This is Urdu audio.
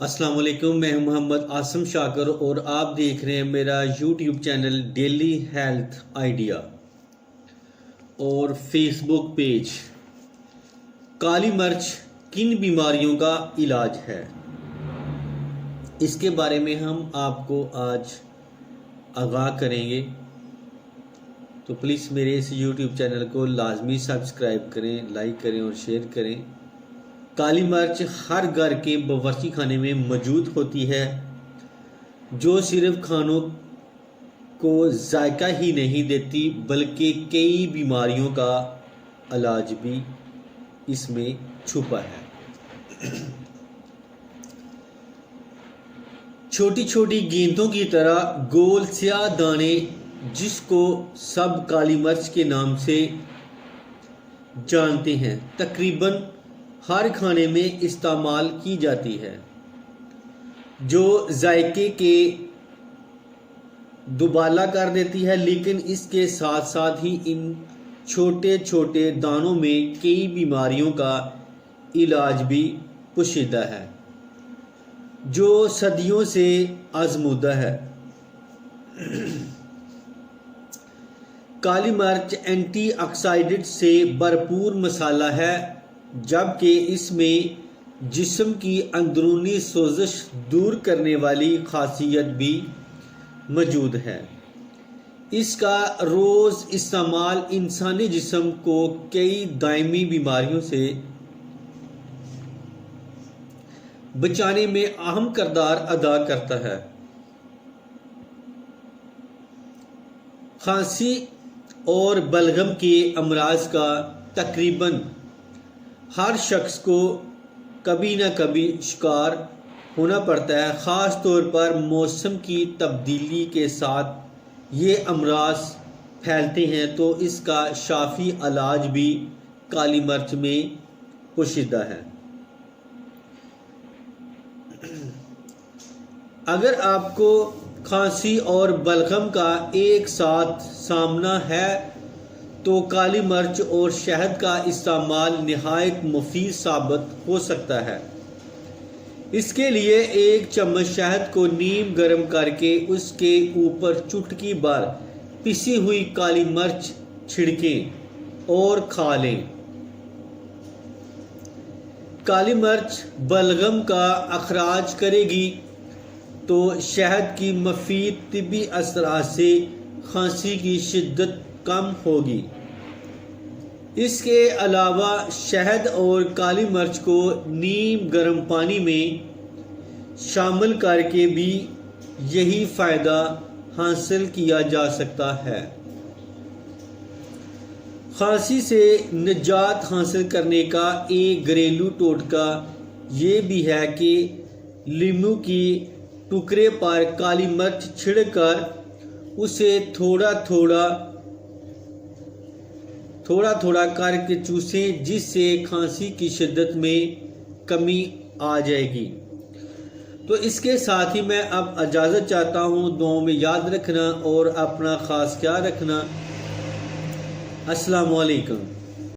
السلام علیکم، میں ہوں محمد عاصم شاکر اور آپ دیکھ رہے ہیں میرا YouTube channel daily health idea اور فیس بک پیج۔ کالی مرچ کن بیماریوں کا علاج ہے، اس کے بارے میں ہم آپ کو آج آگاہ کریں گے، تو پلیز میرے اس یوٹیوب چینل کو لازمی سبسکرائب کریں، لائک کریں اور شیئر کریں۔ کالی مرچ ہر گھر کے باورچی خانے میں موجود ہوتی ہے، جو صرف کھانوں کو ذائقہ ہی نہیں دیتی بلکہ کئی بیماریوں کا علاج بھی اس میں چھپا ہے۔ چھوٹی چھوٹی گیندوں کی طرح گول سیاہ دانے، جس کو سب کالی مرچ کے نام سے جانتے ہیں، تقریباً ہر کھانے میں استعمال کی جاتی ہے، جو ذائقے کے دوبالا کر دیتی ہے، لیکن اس کے ساتھ ساتھ ہی ان چھوٹے چھوٹے دانوں میں کئی بیماریوں کا علاج بھی پوشیدہ ہے، جو صدیوں سے آزمودہ ہے۔ کالی مرچ اینٹی آکسیڈنٹ سے بھرپور مسالہ ہے، جبکہ اس میں جسم کی اندرونی سوزش دور کرنے والی خاصیت بھی موجود ہے۔ اس کا روز استعمال انسانی جسم کو کئی دائمی بیماریوں سے بچانے میں اہم کردار ادا کرتا ہے۔ کھانسی اور بلغم کے امراض کا تقریباً ہر شخص کو کبھی نہ کبھی شکار ہونا پڑتا ہے۔ خاص طور پر موسم کی تبدیلی کے ساتھ یہ امراض پھیلتے ہیں، تو اس کا شافی علاج بھی کالی مرچ میں پوشیدہ ہے۔ اگر آپ کو کھانسی اور بلغم کا ایک ساتھ سامنا ہے، تو کالی مرچ اور شہد کا استعمال نہایت مفید ثابت ہو سکتا ہے۔ اس کے لیے ایک چمچ شہد کو نیم گرم کر کے اس کے اوپر چٹکی بھر پسی ہوئی کالی مرچ چھڑکیں اور کھا لیں۔ کالی مرچ بلغم کا اخراج کرے گی، تو شہد کی مفید طبی اثرات سے کھانسی کی شدت کم ہوگی۔ اس کے علاوہ شہد اور کالی مرچ کو نیم گرم پانی میں شامل کر کے بھی یہی فائدہ حاصل کیا جا سکتا ہے۔ کھانسی سے نجات حاصل کرنے کا ایک گھریلو ٹوٹکا یہ بھی ہے کہ لیموں کی ٹکڑے پر کالی مرچ چھڑک کر اسے تھوڑا تھوڑا کر کے چوسیں، جس سے کھانسی کی شدت میں کمی آ جائے گی۔ تو اس کے ساتھ ہی میں اب اجازت چاہتا ہوں۔ دعاؤں میں یاد رکھنا اور اپنا خاص خیال رکھنا۔ السلام علیکم۔